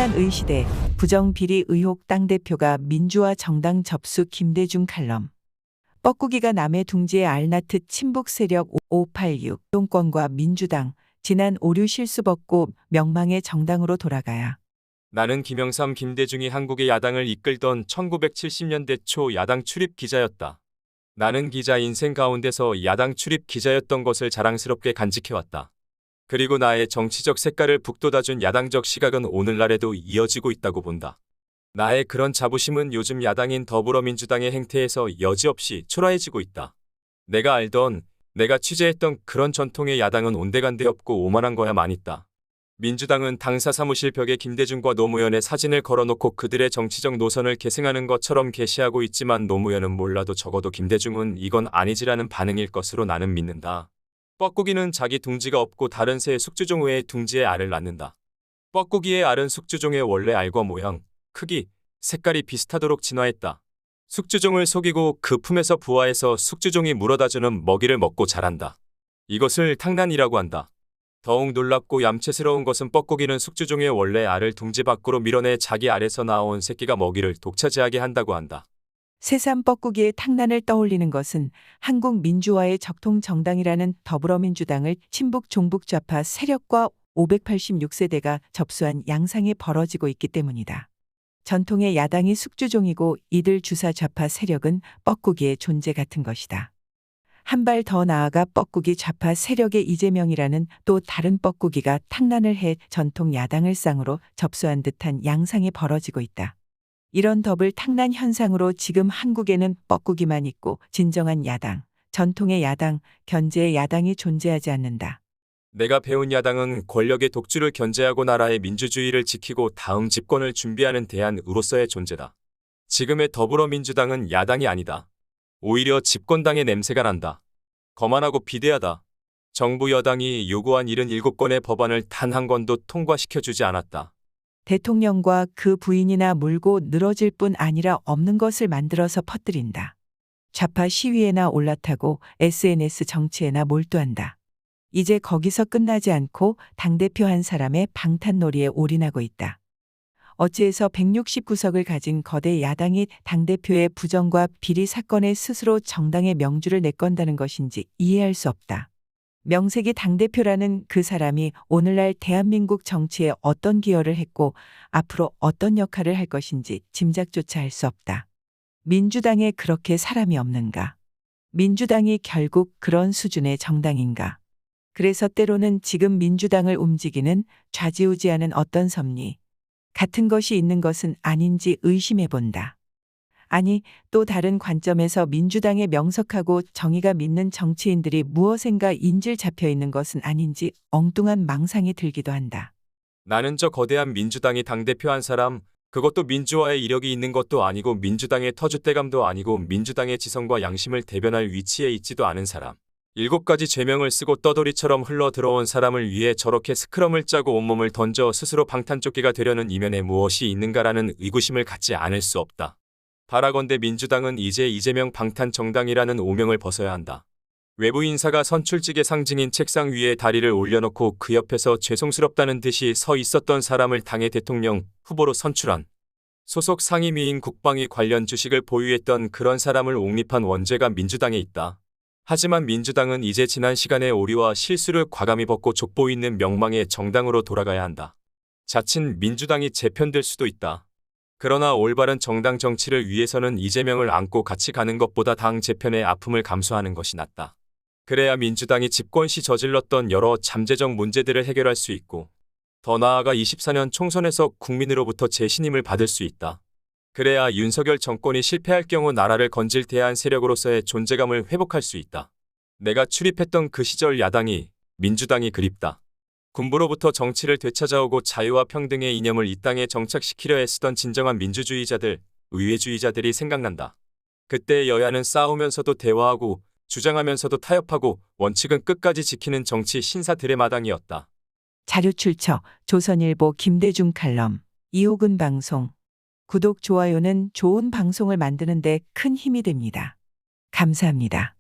탕난의 시대, 부정비리 의혹 당대표가 민주화 정당 접수 김대중 칼럼. 뻐꾸기가 남해 둥지의 알나트 친북 세력 586 동권과 민주당, 지난 오류 실수 벗고 명망의 정당으로 돌아가야. 나는 김영삼 김대중이 한국의 야당을 이끌던 1970년대 초 야당 출입 기자였다. 나는 기자 인생 가운데서 야당 출입 기자였던 것을 자랑스럽게 간직해왔다. 그리고 나의 정치적 색깔을 북돋아준 야당적 시각은 오늘날에도 이어지고 있다고 본다. 나의 그런 자부심은 요즘 야당인 더불어민주당의 행태에서 여지없이 초라해지고 있다. 내가 알던, 내가 취재했던 그런 전통의 야당은 온데간데 없고 오만한 거야만 있다. 민주당은 당사 사무실 벽에 김대중과 노무현의 사진을 걸어놓고 그들의 정치적 노선을 계승하는 것처럼 게시하고 있지만 노무현은 몰라도 적어도 김대중은 이건 아니지라는 반응일 것으로 나는 믿는다. 뻐꾸기는 자기 둥지가 없고 다른 새 숙주종 외에 둥지에 알을 낳는다. 뻐꾸기의 알은 숙주종의 원래 알과 모양, 크기, 색깔이 비슷하도록 진화했다. 숙주종을 속이고 그 품에서 부화해서 숙주종이 물어다주는 먹이를 먹고 자란다. 이것을 탕난이라고 한다. 더욱 놀랍고 얌체스러운 것은 뻐꾸기는 숙주종의 원래 알을 둥지 밖으로 밀어내 자기 알에서 나온 새끼가 먹이를 독차지하게 한다고 한다. 새삼 뻐꾸기의 탕난을 떠올리는 것은 한국 민주화의 적통 정당이라는 더불어민주당을 친북 종북 좌파 세력과 586세대가 접수한 양상이 벌어지고 있기 때문이다. 전통의 야당이 숙주종이고 이들 주사 좌파 세력은 뻐꾸기의 존재 같은 것이다. 한 발 더 나아가 뻐꾸기 좌파 세력의 이재명이라는 또 다른 뻐꾸기가 탕난을 해 전통 야당을 쌍으로 접수한 듯한 양상이 벌어지고 있다. 이런 더블 탕난 현상으로 지금 한국에는 뻐꾸기만 있고 진정한 야당, 전통의 야당, 견제의 야당이 존재하지 않는다. 내가 배운 야당은 권력의 독주를 견제하고 나라의 민주주의를 지키고 다음 집권을 준비하는 대안으로서의 존재다. 지금의 더불어민주당은 야당이 아니다. 오히려 집권당의 냄새가 난다. 거만하고 비대하다. 정부 여당이 요구한 77건의 법안을 단 한 건도 통과시켜주지 않았다. 대통령과 그 부인이나 물고 늘어질 뿐 아니라 없는 것을 만들어서 퍼뜨린다. 좌파 시위에나 올라타고 SNS 정치에나 몰두한다. 이제 거기서 끝나지 않고 당대표 한 사람의 방탄놀이에 올인하고 있다. 어찌해서 169석을 가진 거대 야당이 당대표의 부정과 비리 사건에 스스로 정당의 명주를 내건다는 것인지 이해할 수 없다. 명색이 당대표라는 그 사람이 오늘날 대한민국 정치에 어떤 기여를 했고 앞으로 어떤 역할을 할 것인지 짐작조차 할 수 없다. 민주당에 그렇게 사람이 없는가? 민주당이 결국 그런 수준의 정당인가? 그래서 때로는 지금 민주당을 움직이는 좌지우지하는 어떤 섭리 같은 것이 있는 것은 아닌지 의심해 본다. 아니, 또 다른 관점에서 민주당의 명석하고 정의가 믿는 정치인들이 무엇인가 인질 잡혀 있는 것은 아닌지 엉뚱한 망상이 들기도 한다. 나는 저 거대한 민주당이 당대표 한 사람, 그것도 민주화의 이력이 있는 것도 아니고 민주당의 터줏대감도 아니고 민주당의 지성과 양심을 대변할 위치에 있지도 않은 사람. 7가지 죄명을 쓰고 떠돌이처럼 흘러 들어온 사람을 위해 저렇게 스크럼을 짜고 온몸을 던져 스스로 방탄조끼가 되려는 이면에 무엇이 있는가라는 의구심을 갖지 않을 수 없다. 바라건대 민주당은 이제 이재명 방탄정당이라는 오명을 벗어야 한다. 외부 인사가 선출직의 상징인 책상 위에 다리를 올려놓고 그 옆에서 죄송스럽다는 듯이 서 있었던 사람을 당의 대통령 후보로 선출한 소속 상임위인 국방위 관련 주식을 보유했던 그런 사람을 옹립한 원죄가 민주당에 있다. 하지만 민주당은 이제 지난 시간의 오류와 실수를 과감히 벗고 족보 있는 명망의 정당으로 돌아가야 한다. 자칫 민주당이 재편될 수도 있다. 그러나 올바른 정당 정치를 위해서는 이재명을 안고 같이 가는 것보다 당 재편의 아픔을 감수하는 것이 낫다. 그래야 민주당이 집권 시 저질렀던 여러 잠재적 문제들을 해결할 수 있고 더 나아가 24년 총선에서 국민으로부터 재신임을 받을 수 있다. 그래야 윤석열 정권이 실패할 경우 나라를 건질 대한 세력으로서의 존재감을 회복할 수 있다. 내가 출입했던 그 시절 야당이, 민주당이 그립다. 군부로부터 정치를 되찾아오고 자유와 평등의 이념을 이 땅에 정착시키려 애쓰던 진정한 민주주의자들, 의회주의자들이 생각난다. 그때 여야는 싸우면서도 대화하고 주장하면서도 타협하고 원칙은 끝까지 지키는 정치 신사들의 마당이었다. 자료 출처 조선일보 김대중 칼럼 이호근 방송. 구독, 좋아요는 좋은 방송을 만드는 데 큰 힘이 됩니다. 감사합니다.